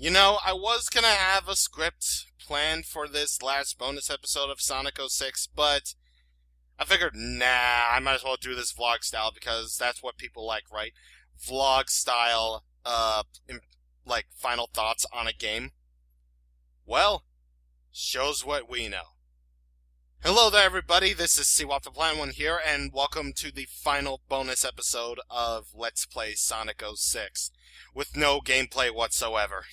You know, I was gonna have a script planned for this last bonus episode of Sonic 06, but I figured, nah, I might as well do this vlog style because that's what people like, right? Vlog style, like, final thoughts on a game. Well, shows what we know. Hello there, everybody, this is CwapTheNintendin here, and welcome to the final bonus episode of Let's Play Sonic 06, with no gameplay whatsoever.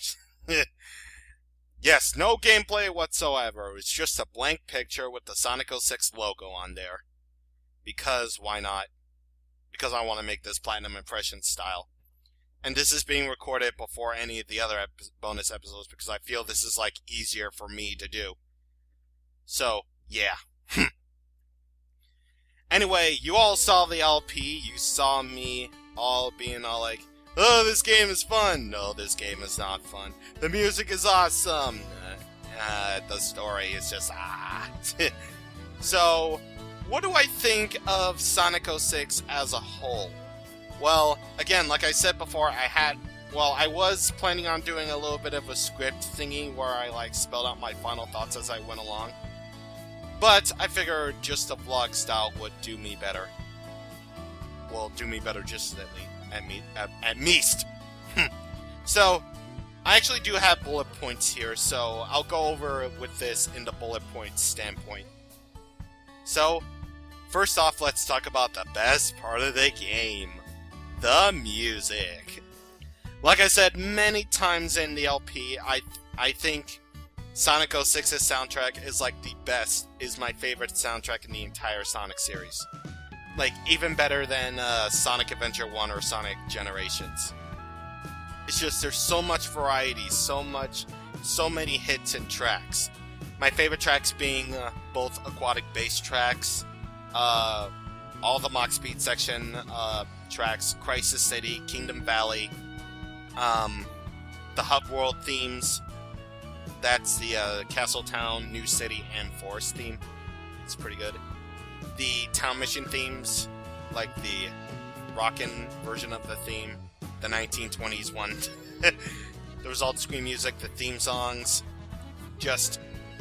Yes, no gameplay whatsoever. It's just a blank picture with the Sonic 06 logo on there. Because, why not? Because I want to make this Platinum Impression style. And this is being recorded before any of the other bonus episodes because I feel this is, like, easier for me to do. So, yeah. Anyway, you all saw the LP. You saw me all being all like, oh, this game is fun. No, this game is not fun. The music is awesome. The story is just, So, what do I think of Sonic 06 as a whole? Well, again, like I said before, I was planning on doing a little bit of a script thingy where I, like, spelled out my final thoughts as I went along. But I figured just a vlog style would do me better. Well, do me better just at least. So, I actually do have bullet points here, so I'll go over with this in the bullet points standpoint. So, first off, let's talk about the best part of the game. The music. Like I said many times in the LP, I think Sonic 06's soundtrack is like the best, is my favorite soundtrack in the entire Sonic series. Like, even better than Sonic Adventure 1 or Sonic Generations. It's just, there's so much variety, so many hits and tracks. My favorite tracks being both aquatic bass tracks, all the Mach Speed section tracks, Crisis City, Kingdom Valley, the Hub World themes. That's the Castle Town, New City, and Forest theme. It's pretty good. The town mission themes, like the rockin' version of the theme, the 1920s one. The result screen music, the theme songs. Just,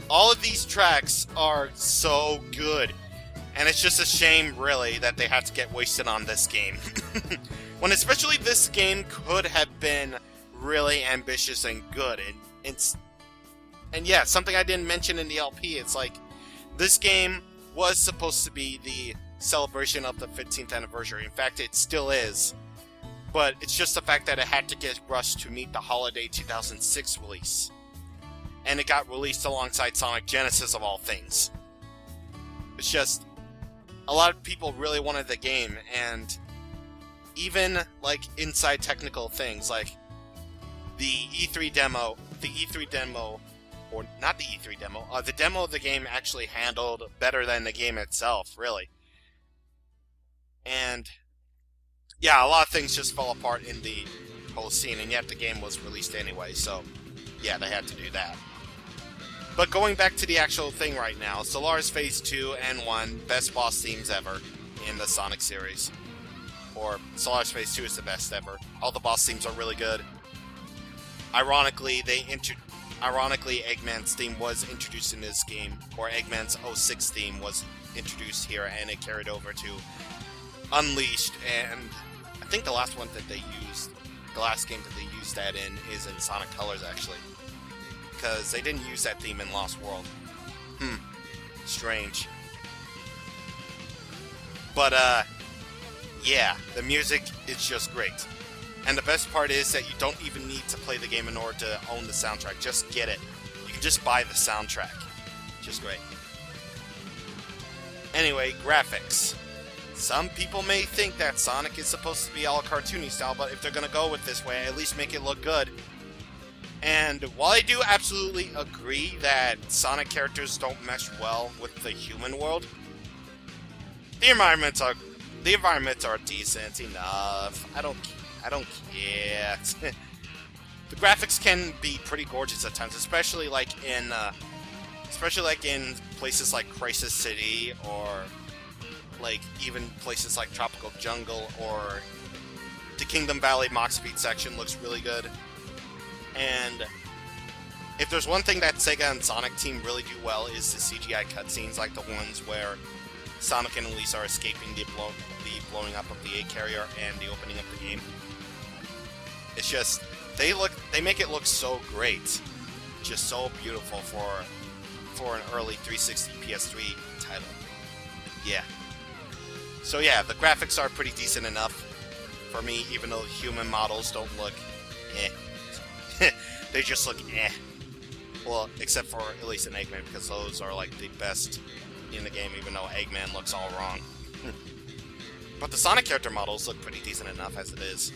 all of these tracks are so good. And it's just a shame, really, that they had to get wasted on this game. When especially this game could have been really ambitious and good. And yeah, something I didn't mention in the LP, it's like, this game was supposed to be the celebration of the 15th anniversary. In fact, it still is. But it's just the fact that it had to get rushed to meet the holiday 2006 release. And it got released alongside Sonic Genesis of all things. It's just, a lot of people really wanted the game, and even, like, inside technical things, like the demo, or not the E3 demo, the demo of the game actually handled better than the game itself, really. And, yeah, a lot of things just fell apart in the whole scene, and yet the game was released anyway, so, yeah, they had to do that. But going back to the actual thing right now, Solaris Phase 2 and 1, best boss themes ever in the Sonic series. Or, Solaris Phase 2 is the best ever. All the boss themes are really good. Ironically, Eggman's theme was introduced in this game, or Eggman's 06 theme was introduced here, and it carried over to Unleashed, and I think the last one that they used, the last game that they used that in, is in Sonic Colors, actually. Because they didn't use that theme in Lost World. Strange. But, yeah, the music is just great. And the best part is that you don't even need to play the game in order to own the soundtrack. Just get it. You can just buy the soundtrack. Just great. Anyway, graphics. Some people may think that Sonic is supposed to be all cartoony style, but if they're gonna go with this way, at least make it look good. And while I do absolutely agree that Sonic characters don't mesh well with the human world, the environments are decent enough. I don't care. The graphics can be pretty gorgeous at times, especially like in places like Crisis City, or like even places like Tropical Jungle, or the Kingdom Valley Mach Speed section looks really good. And if there's one thing that Sega and Sonic Team really do well is the CGI cutscenes, like the ones where Sonic and Elise are escaping the blowing up of the A carrier and the opening of the game. It's just, they make it look so great. Just so beautiful for an early 360 PS3 title. Yeah. So yeah, the graphics are pretty decent enough for me, even though the human models don't look eh. They just look eh. Well, except for Elise and Eggman, because those are like the best in the game, even though Eggman looks all wrong. But the Sonic character models look pretty decent enough as it is.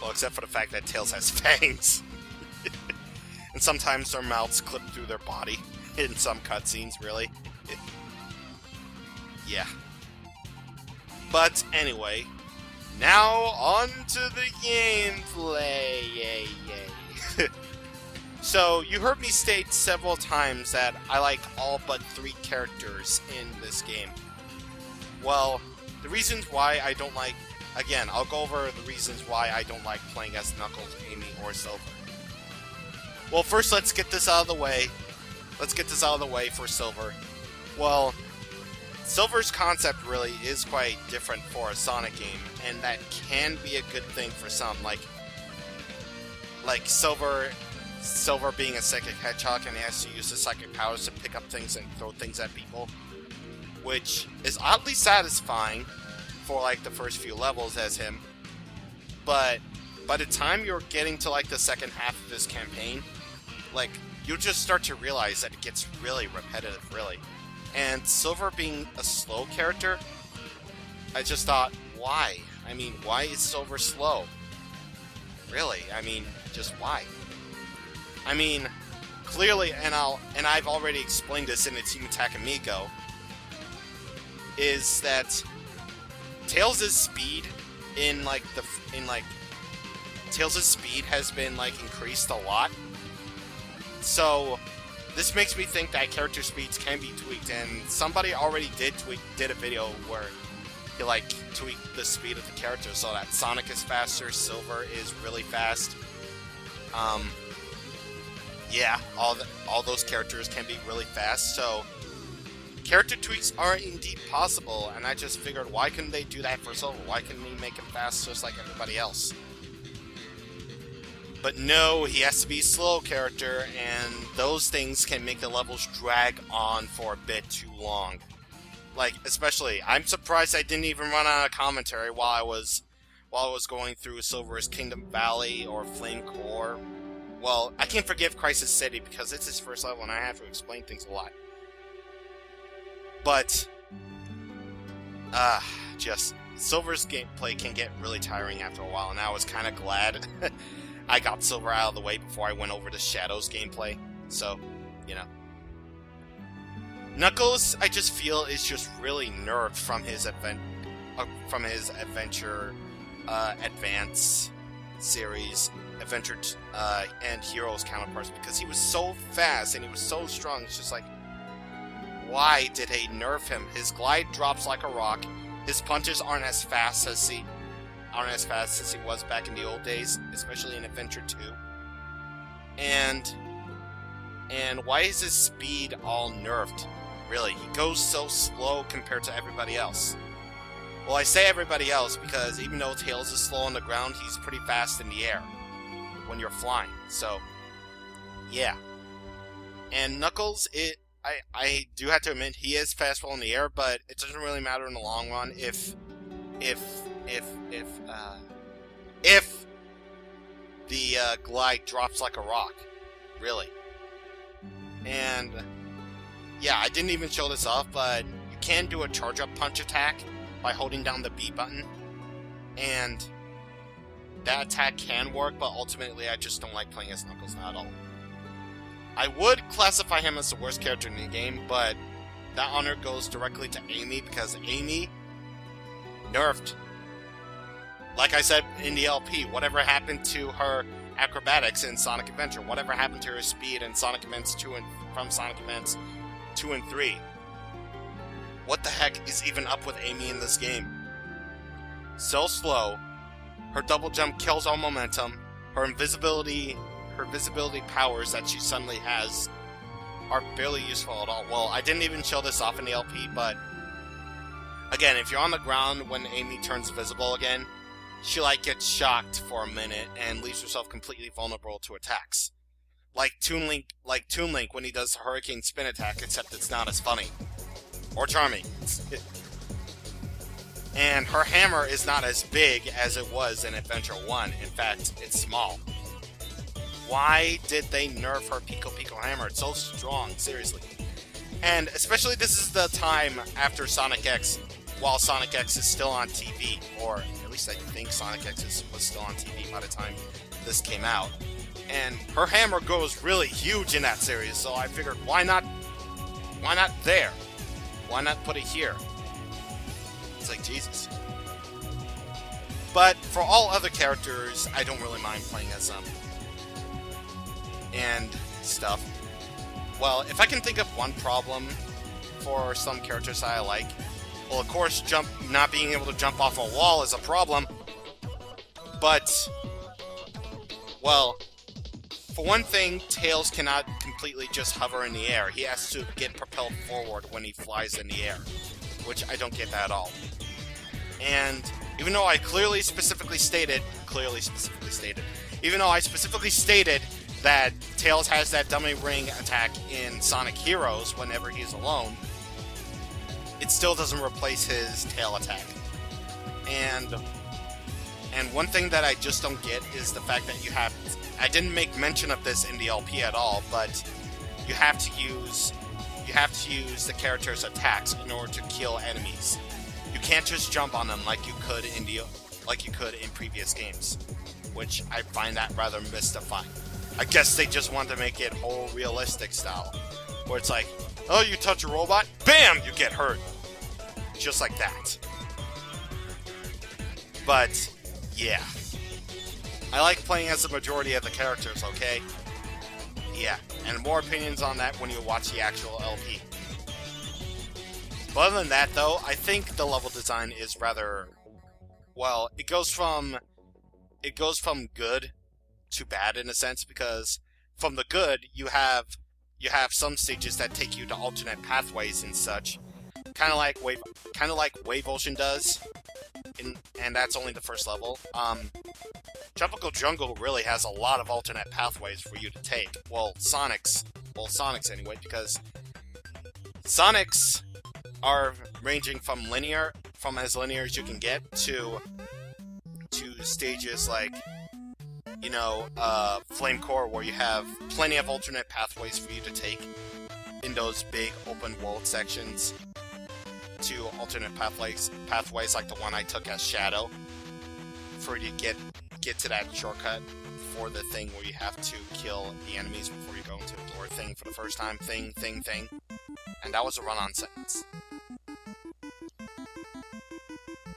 Well, except for the fact that Tails has fangs. And sometimes their mouths clip through their body in some cutscenes, really. Yeah. But anyway, now on to the gameplay. Yay, yay. So, you heard me state several times that I like all but 3 characters in this game. Well, the reasons why I don't like... Again, I'll go over the reasons why I don't like playing as Knuckles, Amy, or Silver. Well, first let's get this out of the way. Let's get this out of the way for Silver. Well, Silver's concept really is quite different for a Sonic game, and that can be a good thing for some. Like Silver being a psychic hedgehog, and he has to use his psychic powers to pick up things and throw things at people, which is oddly satisfying for like the first few levels as him. But by the time you're getting to like the second half of this campaign, like you'll just start to realize that it gets really repetitive, really. And Silver being a slow character, I just thought, why? I mean, why is Silver slow? Really? I mean, just why? I mean, clearly, and I've already explained this in the Team Attack Amigo, is that Tails' speed Tails' speed has been like increased a lot. So this makes me think that character speeds can be tweaked, and somebody already did a video where he like tweaked the speed of the character so that Sonic is faster, Silver is really fast. Yeah, all those characters can be really fast, so character tweaks are indeed possible, and I just figured, why couldn't they do that for Silver? Why couldn't they make him fast just like everybody else? But no, he has to be a slow character, and those things can make the levels drag on for a bit too long. Like, especially, I'm surprised I didn't even run out of commentary while I was going through Silver's Kingdom Valley or Flame Core. Well, I can't forgive Crisis City because it's his first level and I have to explain things a lot. But, just, Silver's gameplay can get really tiring after a while, and I was kind of glad I got Silver out of the way before I went over to Shadow's gameplay. So, you know. Knuckles, I just feel, is just really nerfed from his Adventure Advance series, Adventure and Heroes counterparts, because he was so fast and he was so strong. It's just like, why did they nerf him? His glide drops like a rock. His punches aren't as fast as he was back in the old days, especially in Adventure 2. And why is his speed all nerfed? Really, he goes so slow compared to everybody else. Well, I say everybody else because even though Tails is slow on the ground, he's pretty fast in the air when you're flying. So, yeah. And Knuckles, I do have to admit, he is fast while in the air, but it doesn't really matter in the long run if the glide drops like a rock, really. And yeah, I didn't even show this off, but you can do a charge-up punch attack by holding down the B button, and that attack can work, but ultimately I just don't like playing as Knuckles, not at all. I would classify him as the worst character in the game, but that honor goes directly to Amy, because Amy nerfed. Like I said in the LP, whatever happened to her acrobatics in Sonic Adventure? Whatever happened to her speed in Sonic Events 2 and from Sonic Events 2 and 3? What the heck is even up with Amy in this game? So slow, her double jump kills all momentum, her invisibility powers that she suddenly has are barely useful at all. Well, I didn't even show this off in the LP, but again, if you're on the ground when Amy turns visible again, she like gets shocked for a minute and leaves herself completely vulnerable to attacks. Like Toon Link when he does the Hurricane Spin attack, except it's not as funny. Or charming. And her hammer is not as big as it was in Adventure 1. In fact, it's small. Why did they nerf her Pico Pico hammer? It's so strong, seriously. And especially this is the time after Sonic X, while Sonic X is still on TV, or at least I think Sonic X was still on TV by the time this came out. And her hammer goes really huge in that series, so I figured, why not there? Why not put it here? It's like, Jesus. But for all other characters, I don't really mind playing as them. And stuff. Well, if I can think of one problem for some characters that I like, well, of course, not being able to jump off a wall is a problem. But, well, for one thing, Tails cannot completely just hover in the air. He has to get propelled forward when he flies in the air, which I don't get that at all. And even though I specifically stated that Tails has that dummy ring attack in Sonic Heroes whenever he's alone, it still doesn't replace his tail attack. And one thing that I just don't get is the fact that I didn't make mention of this in the LP at all, but you have to use the character's attacks in order to kill enemies. You can't just jump on them like you could in previous games, which I find that rather mystifying. I guess they just want to make it whole realistic style, where it's like, oh, you touch a robot, bam, you get hurt. Just like that. But, yeah. I like playing as the majority of the characters, okay? Yeah, and more opinions on that when you watch the actual LP. But other than that, though, I think the level design is rather... Well, it goes from good to bad in a sense, because from the good, you have some stages that take you to alternate pathways and such, kind of like Wave Ocean does, and that's only the first level. Tropical Jungle really has a lot of alternate pathways for you to take. Sonic's anyway, because Sonic's are ranging from as linear as you can get to stages like, you know, Flame Core, where you have plenty of alternate pathways for you to take in those big open world sections, to alternate pathways like the one I took as Shadow, for you to get to that shortcut for the thing where you have to kill the enemies before you go into the door thing for the first time, thing. And that was a run-on sentence.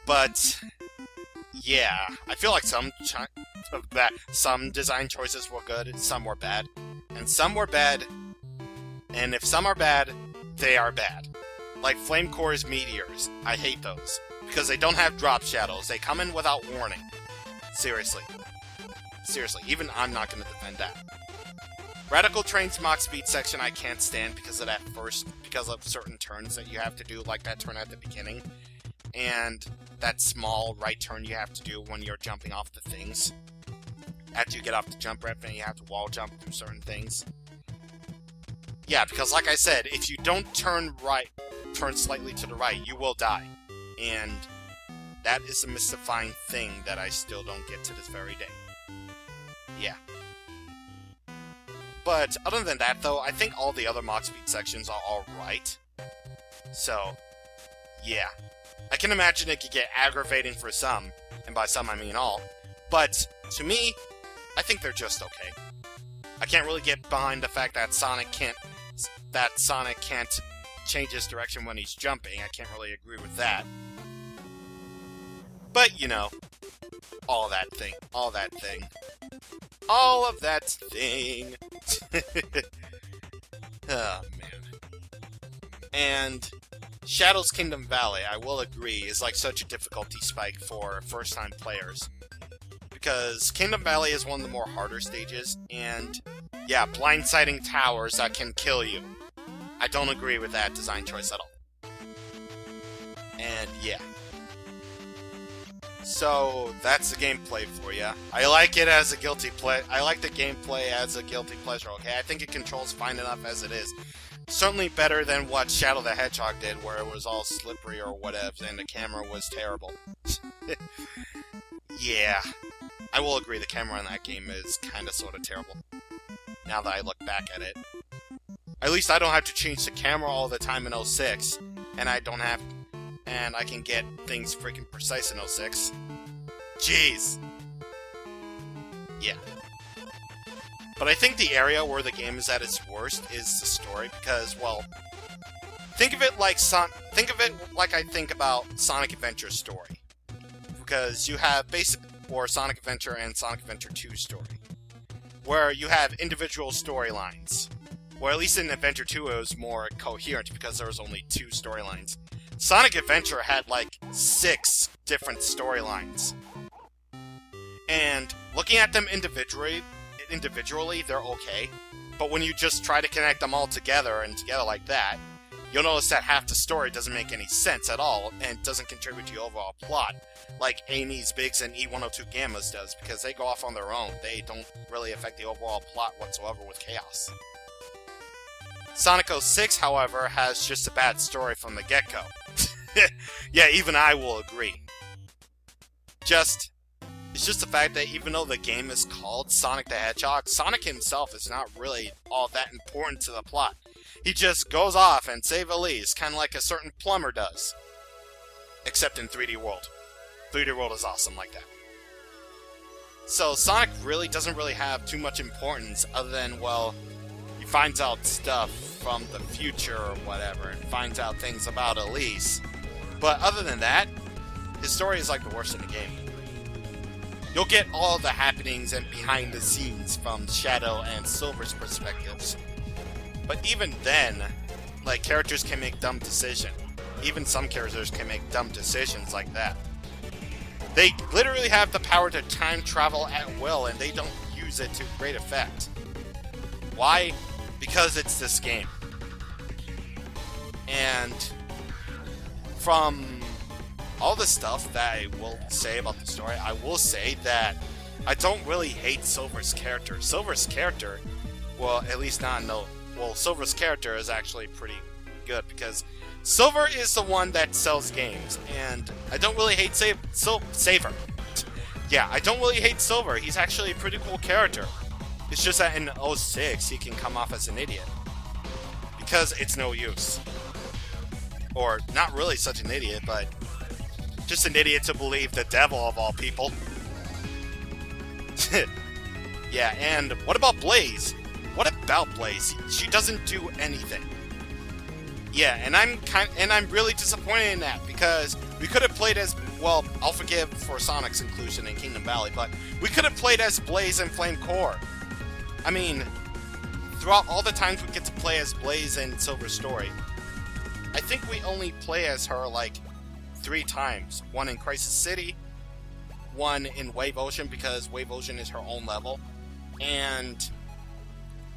But yeah, I feel like some design choices were good, some were bad. And some were bad, and if some are bad, they are bad. Like Flame Core's meteors. I hate those, because they don't have drop shadows. They come in without warning. Seriously, even I'm not going to defend that. Radical Train's Mach Speed section I can't stand because of certain turns that you have to do, like that turn at the beginning. And that small right turn you have to do when you're jumping off the things. After you get off the jump ramp, and you have to wall jump through certain things. Yeah, because like I said, if you don't turn slightly to the right, you will die. And that is a mystifying thing that I still don't get to this very day. Yeah. But other than that, though, I think all the other Mach Speed sections are alright. So, yeah. I can imagine it could get aggravating for some, and by some I mean all, but to me, I think they're just okay. I can't really get behind the fact that Sonic can't change his direction when he's jumping. I can't really agree with that. But, you know, all of that thing. Oh, man. And Shadow's Kingdom Valley, I will agree, is like such a difficulty spike for first-time players. because Kingdom Valley is one of the more harder stages, and yeah, blindsiding towers that can kill you. I don't agree with that design choice at all. And yeah. So, that's the gameplay for you. I like it as a guilty pleasure. I like the gameplay as a guilty pleasure, okay? I think it controls fine enough as it is. Certainly better than what Shadow the Hedgehog did, where it was all slippery or whatever, and the camera was terrible. Yeah. I will agree, the camera in that game is kinda sorta terrible. Now that I look back at it. At least I don't have to change the camera all the time in 06, and I can get things freaking precise in 06. Jeez! Yeah. But I think the area where the game is at its worst is the story, because, well, think of it like I think about Sonic Adventure's story. Because you have Sonic Adventure and Sonic Adventure 2 story, where you have individual storylines. Or at least in Adventure 2 it was more coherent, because there was only 2 storylines. Sonic Adventure had like 6 different storylines. And looking at them individually, they're okay. But when you just try to connect them all together like that, you'll notice that half the story doesn't make any sense at all, and doesn't contribute to the overall plot, like Amy's Bigs and E102 Gammas does, because they go off on their own. They don't really affect the overall plot whatsoever with Chaos. Sonic 06, however, has just a bad story from the get-go. Yeah, even I will agree. It's just the fact that even though the game is called Sonic the Hedgehog, Sonic himself is not really all that important to the plot. He just goes off and saves Elise, kind of like a certain plumber does. Except in 3D World. 3D World is awesome like that. So Sonic really doesn't really have too much importance other than, well, he finds out stuff from the future or whatever, and finds out things about Elise. But other than that, his story is like the worst in the game. You'll get all the happenings and behind the scenes from Shadow and Silver's perspectives. But even then, like, characters can make dumb decisions. Even some characters can make dumb decisions like that. They literally have the power to time travel at will, and they don't use it to great effect. Why? Because it's this game. And from all the stuff that I will say about the story, I will say that I don't really hate Silver's character. Silver's character, well, at least not no. Well, Silver's character is actually pretty good, because Silver is the one that sells games, and I don't really hate Saver. Yeah, I don't really hate Silver. He's actually a pretty cool character. It's just that in 06, he can come off as an idiot. Because it's no use. Or, not really such an idiot, but just an idiot to believe the devil of all people. Yeah, and what about Blaze? What about Blaze? She doesn't do anything. Yeah, and I'm really disappointed in that, because we could have played as, well, I'll forgive for Sonic's inclusion in Kingdom Valley, but we could have played as Blaze in Flame Core. I mean, throughout all the times we get to play as Blaze in Silver's story, I think we only play as her, like, 3 times. One in Crisis City, one in Wave Ocean, because Wave Ocean is her own level, and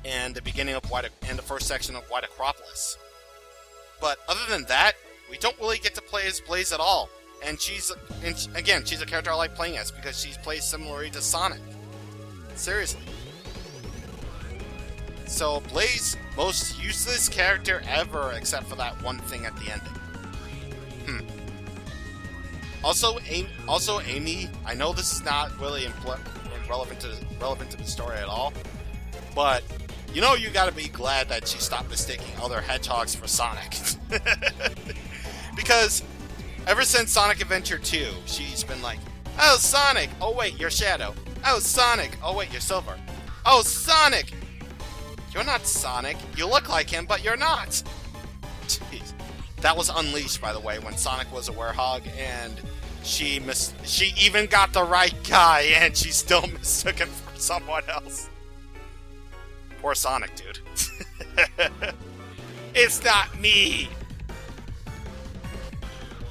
the beginning of the first section of White Acropolis. But other than that, we don't really get to play as Blaze at all. And she's a character I like playing as, because she plays similarly to Sonic. Seriously. So, Blaze, most useless character ever, except for that one thing at the ending. Also, Amy, I know this is not really relevant to the story at all, but you know you gotta be glad that she stopped mistaking other hedgehogs for Sonic. Because ever since Sonic Adventure 2, she's been like, oh, Sonic! Oh, wait, you're Shadow. Oh, Sonic! Oh, wait, you're Silver. Oh, Sonic! You're not Sonic. You look like him, but you're not. Jeez. That was Unleashed, by the way, when Sonic was a werehog, and she even got the right guy, and she still mistook him for someone else. Poor Sonic, dude. It's not me!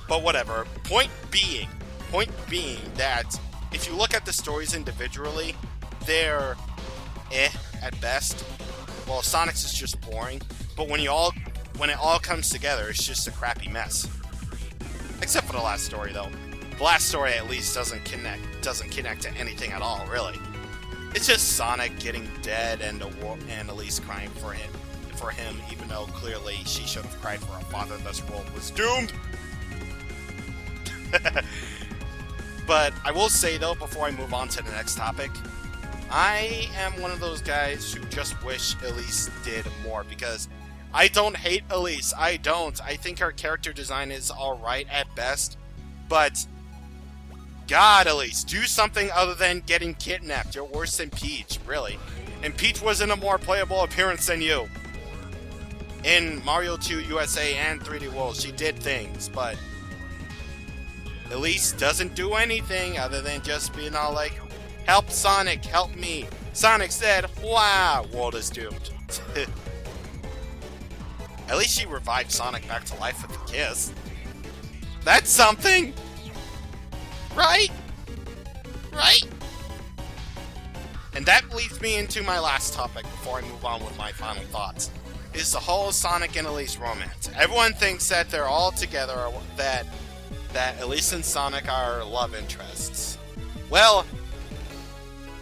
But whatever. Point being that if you look at the stories individually, they're at best. Well, Sonic's is just boring, but when it all comes together, it's just a crappy mess. Except for the last story, though. The last story at least doesn't connect to anything at all, really. It's just Sonic getting dead and Elise crying for him, even though clearly she should have cried for her father. This world was doomed. But I will say though, before I move on to the next topic, I am one of those guys who just wish Elise did more, because I don't hate Elise. I don't. I think her character design is alright at best, but God, Elise, do something other than getting kidnapped. You're worse than Peach, really. And Peach was in a more playable appearance than you. In Mario 2 USA and 3D World, she did things, but Elise doesn't do anything other than just being all like, help Sonic, help me. Sonic said, wow, world is doomed. At least she revived Sonic back to life with a kiss. That's something! Right? Right? And that leads me into my last topic before I move on with my final thoughts. Is the whole Sonic and Elise romance. Everyone thinks that they're all together, that Elise and Sonic are love interests. Well,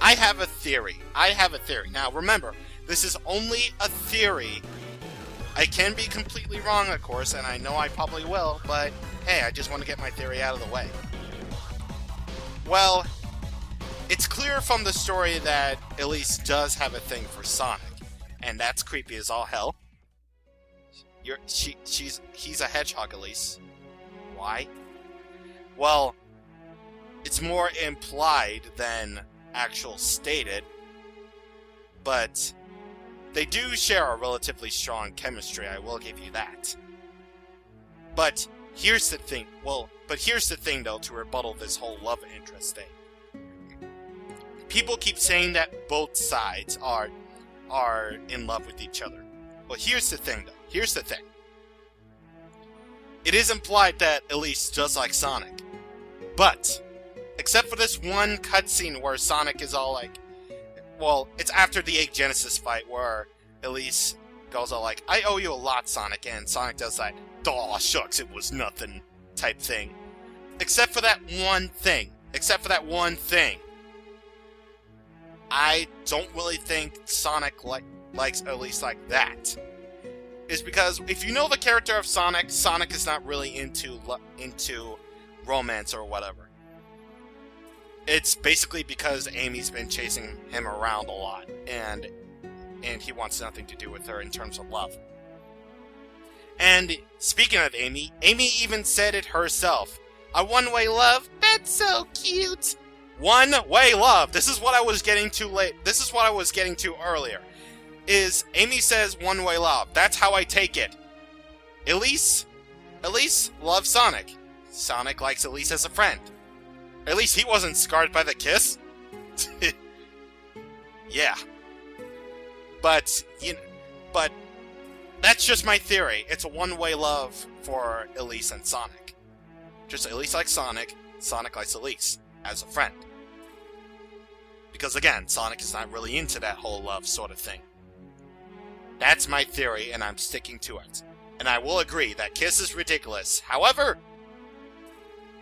I have a theory. Now, remember, this is only a theory. I can be completely wrong, of course, and I know I probably will, but hey, I just want to get my theory out of the way. Well, it's clear from the story that Elise does have a thing for Sonic, and that's creepy as all hell. He's a hedgehog, Elise. Why? Well, it's more implied than actual stated, but they do share a relatively strong chemistry, I will give you that. But here's the thing, though, to rebuttal this whole love interest thing. People keep saying that both sides are in love with each other. Well, here's the thing, though. Here's the thing. It is implied that Elise does like Sonic. But, except for this one cutscene where Sonic is all like... Well, it's after the Egg Genesis fight where Elise goes all like, I owe you a lot, Sonic, and Sonic does that, aw, shucks, it was nothing type thing. Except for that one thing. I don't really think Sonic likes Elise like that. Is because if you know the character of Sonic, Sonic is not really into romance or whatever. It's basically because Amy's been chasing him around a lot, and he wants nothing to do with her in terms of love. And speaking of Amy even said it herself. A one-way love? That's so cute! One-way love! This is what I was getting to earlier. Is Amy says one-way love. That's how I take it. Elise loves Sonic. Sonic likes Elise as a friend. At least he wasn't scarred by the kiss. Yeah. But that's just my theory. It's a one-way love for Elise and Sonic. Just Elise likes Sonic, Sonic likes Elise as a friend. Because again, Sonic is not really into that whole love sort of thing. That's my theory, and I'm sticking to it. And I will agree that kiss is ridiculous. However,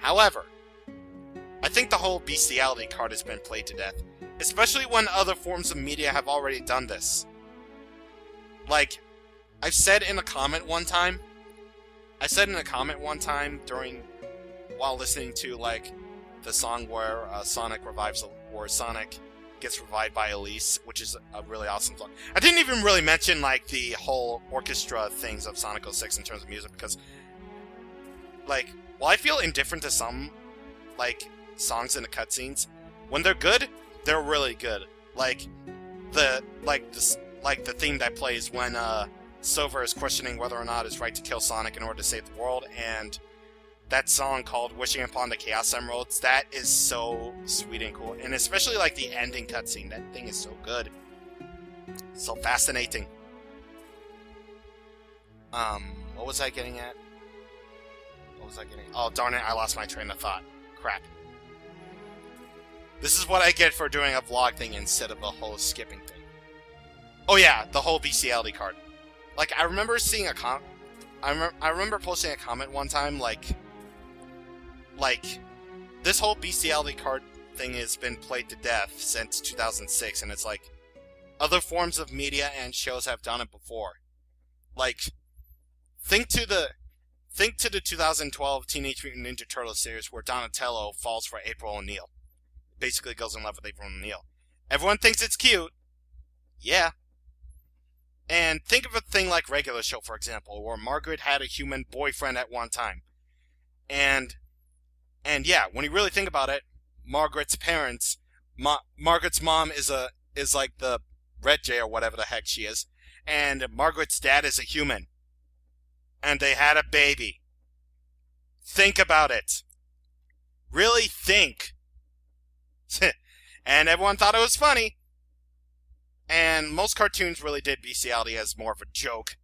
I think the whole bestiality card has been played to death. Especially when other forms of media have already done this. Like, I've said in a comment one time while listening to, like, the song where Sonic gets revived by Elise, which is a really awesome song. I didn't even really mention, like, the whole orchestra things of Sonic 06 in terms of music, because, like, while I feel indifferent to some, like, songs in the cutscenes, when they're good, they're really good. Like, the theme that plays when, Silver is questioning whether or not it's right to kill Sonic in order to save the world, and that song called Wishing Upon the Chaos Emeralds, that is so sweet and cool. And especially, like, the ending cutscene, that thing is so good. So fascinating. What was I getting at? Oh, darn it, I lost my train of thought. Crap. This is what I get for doing a vlog thing instead of a whole skipping thing. Oh yeah, the whole bestiality card. Like, I remember seeing a I remember posting a comment one time, like, this whole bestiality card thing has been played to death since 2006, and it's like, other forms of media and shows have done it before. Like, think to the 2012 Teenage Mutant Ninja Turtles series where Donatello falls for April O'Neil. Basically goes in love with April O'Neil. Everyone thinks it's cute. Yeah. And think of a thing like Regular Show, for example, where Margaret had a human boyfriend at one time. And yeah, when you really think about it, Margaret's parents, Margaret's mom is like the Red Jay or whatever the heck she is, and Margaret's dad is a human. And they had a baby. Think about it. Really think. And everyone thought it was funny. And most cartoons really did bestiality as more of a joke.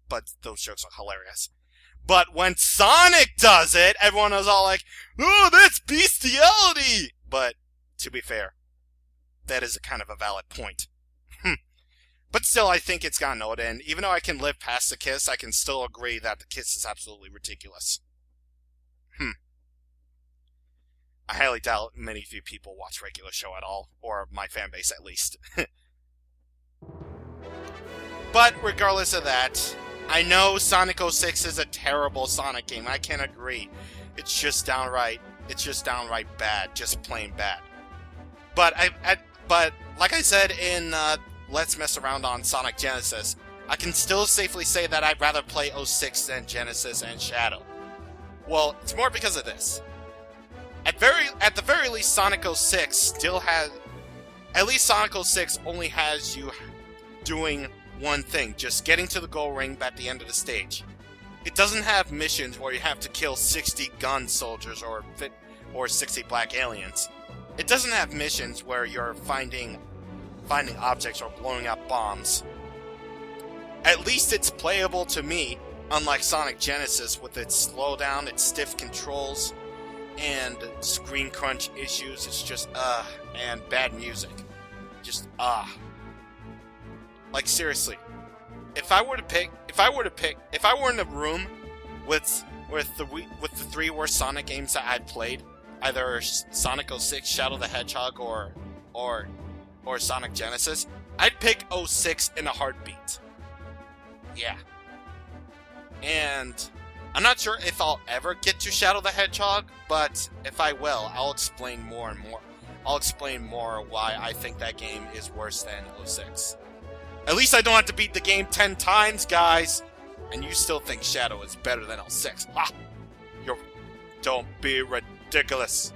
But those jokes are hilarious. But when Sonic does it, everyone was all like, "Oh, that's bestiality!" But, to be fair, that is a kind of a valid point. But still, I think it's gotten old, and even though I can live past the kiss, I can still agree that the kiss is absolutely ridiculous. I highly doubt many of you people watch Regular Show at all, or my fanbase at least. But regardless of that, I know Sonic 06 is a terrible Sonic game, I can agree. It's just downright bad, just plain bad. But but like I said in Let's Mess Around on Sonic Genesis, I can still safely say that I'd rather play 06 than Genesis and Shadow. Well, it's more because of this. At the very least, Sonic 06 still has... At least Sonic 06 only has you doing one thing, just getting to the goal ring at the end of the stage. It doesn't have missions where you have to kill 60 gun soldiers or 60 black aliens. It doesn't have missions where you're finding objects or blowing up bombs. At least it's playable to me, unlike Sonic Genesis with its slowdown, its stiff controls, and screen crunch issues. It's just, and bad music. Just, Like, seriously. If I were in a room with the three worst Sonic games that I've played, either Sonic 06, Shadow the Hedgehog, or Sonic Genesis, I'd pick 06 in a heartbeat. Yeah. And I'm not sure if I'll ever get to Shadow the Hedgehog, but if I will, I'll explain more and more. I'll explain more why I think that game is worse than 06. At least I don't have to beat the game 10 times, guys! And you still think Shadow is better than 06. Ha! Don't be ridiculous!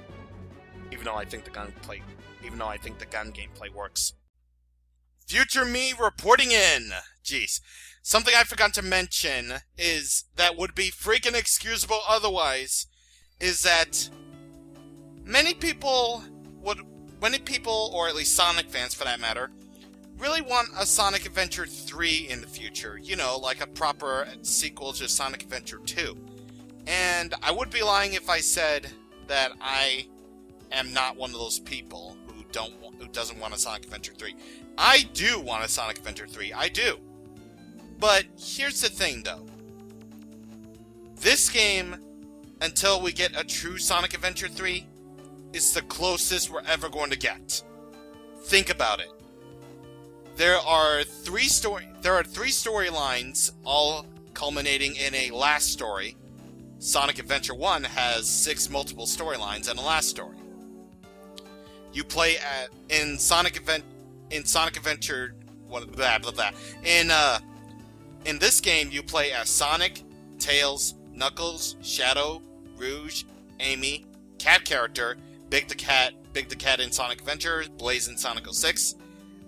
Even though I think the gun gameplay works. Future me reporting in! Jeez. Something I forgot to mention is that would be freaking excusable otherwise, is that many people, or at least Sonic fans for that matter, really want a Sonic Adventure 3 in the future. You know, like a proper sequel to Sonic Adventure 2. And I would be lying if I said that I am not one of those people who doesn't want a Sonic Adventure 3. I do want a Sonic Adventure 3. I do. But here's the thing, though. This game, until we get a true Sonic Adventure 3, is the closest we're ever going to get. Think about it. There are three storylines, all culminating in a last story. Sonic Adventure 1 has 6 multiple storylines and a last story. You play in Sonic Adventure in this game you play as Sonic, Tails, Knuckles, Shadow, Rouge, Amy, Cat character, Big the Cat in Sonic Adventure, Blaze in Sonic 06,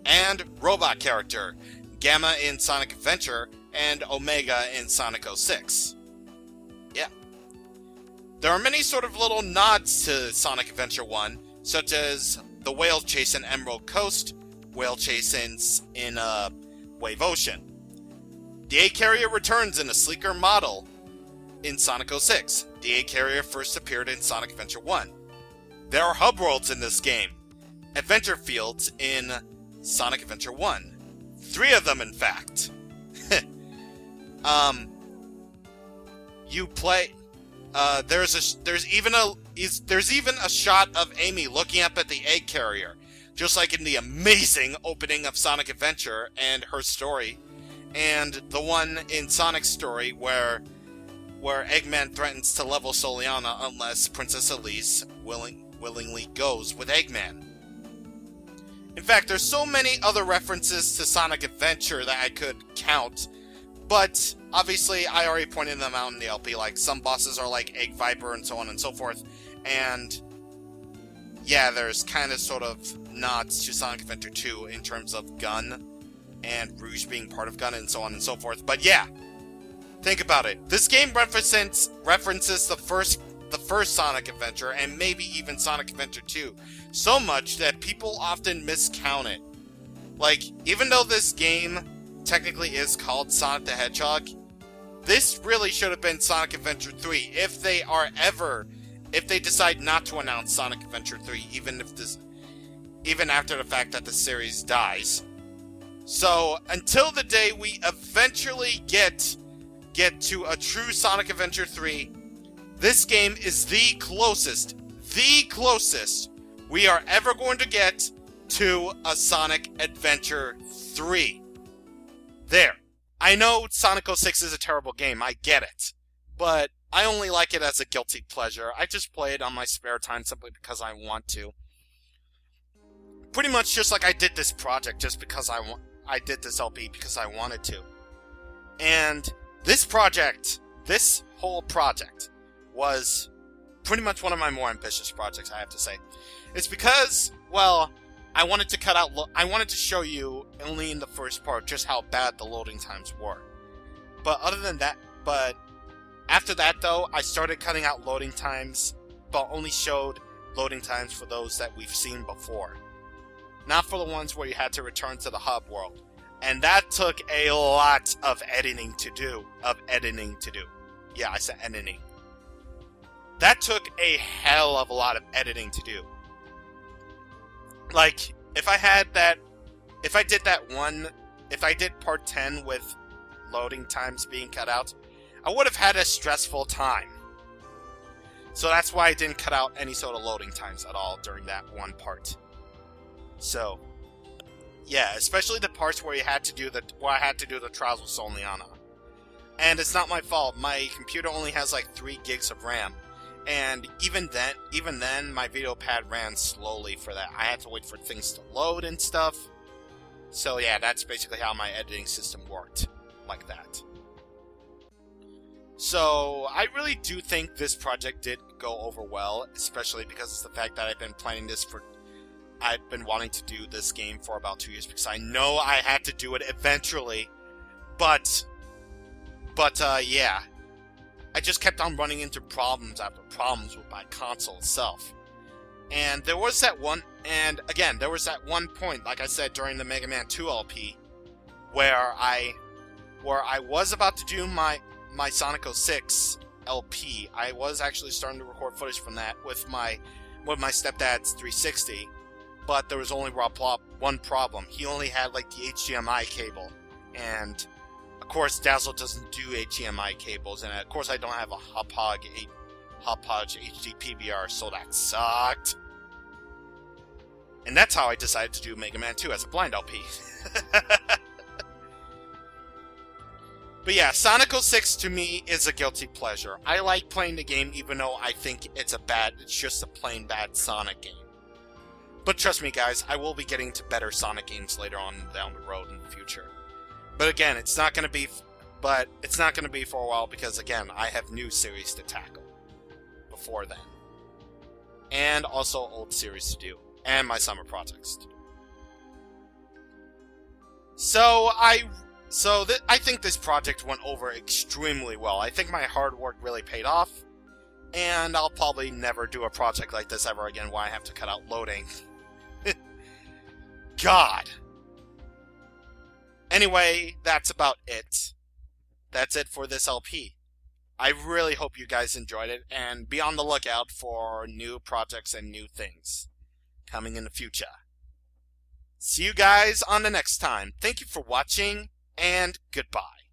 and Robot character, Gamma in Sonic Adventure, and Omega in Sonic 06. Yeah. There are many sort of little nods to Sonic Adventure 1, such as the whale chase in Emerald Coast, whale chase in Wave Ocean. The A-Carrier returns in a sleeker model in Sonic 06. The A-Carrier first appeared in Sonic Adventure 1. There are hub worlds in this game. Adventure fields in Sonic Adventure 1. 3 of them, in fact. You play... there's even a shot of Amy looking up at the egg carrier, just like in the amazing opening of Sonic Adventure and her story, and the one in Sonic's story where Eggman threatens to level Soliana unless Princess Elise willingly goes with Eggman. In fact, there's so many other references to Sonic Adventure that I could count, but obviously I already pointed them out in the LP, like some bosses are like Egg Viper and so on and so forth, and yeah, there's kind of sort of nods to Sonic Adventure 2 in terms of Gun, and Rouge being part of Gun and so on and so forth, but yeah, think about it. This game references the first Sonic Adventure, and maybe even Sonic Adventure 2, so much that people often miscount it. Like, even though this game technically is called Sonic the Hedgehog, this really should have been Sonic Adventure 3 if they decide not to announce Sonic Adventure 3, even after the fact that the series dies. So, until the day we eventually get to a true Sonic Adventure 3, this game is the closest we are ever going to get to a Sonic Adventure 3. There. I know Sonic 06 is a terrible game, I get it. But I only like it as a guilty pleasure. I just play it on my spare time simply because I want to. Pretty much just like I did this project just because I did this LP because I wanted to. And this whole project, was pretty much one of my more ambitious projects, I have to say. It's because, well, I wanted to show you, only in the first part, just how bad the loading times were. But after that, though, I started cutting out loading times, but only showed loading times for those that we've seen before. Not for the ones where you had to return to the hub world. And that took a lot of editing to do. Yeah, I said editing. That took a hell of a lot of editing to do. Like, if I did part 10 with loading times being cut out, I would have had a stressful time. So that's why I didn't cut out any sort of loading times at all during that one part. So, yeah, especially the parts where I had to do the trials with Soliana. And it's not my fault. My computer only has like 3 gigs of RAM. And even then, my video pad ran slowly for that. I had to wait for things to load and stuff. So yeah, that's basically how my editing system worked. Like that. So, I really do think this project did go over well, especially because it's the fact that I've been wanting to do this game for about 2 years, because I know I had to do it eventually. But yeah. I just kept on running into problems after problems with my console itself. And there was that one point, like I said, during the Mega Man 2 LP, where I was about to do my Sonic 06 LP. I was actually starting to record footage from that with my stepdad's 360, but there was only one problem. He only had like the HDMI cable, and of course, Dazzle doesn't do HDMI cables, and of course I don't have a Hauppauge HD PVR, so that sucked. And that's how I decided to do Mega Man 2 as a blind LP. But yeah, Sonic 06 to me is a guilty pleasure. I like playing the game even though I think it's just a plain bad Sonic game. But trust me guys, I will be getting to better Sonic games later on down the road in the future. But again, it's not going to be for a while because, again, I have new series to tackle before then. And also old series to do. And my summer projects to do. So I think this project went over extremely well. I think my hard work really paid off. And I'll probably never do a project like this ever again where I have to cut out loading. God! Anyway, that's about it. That's it for this LP. I really hope you guys enjoyed it, and be on the lookout for new projects and new things coming in the future. See you guys on the next time. Thank you for watching, and goodbye.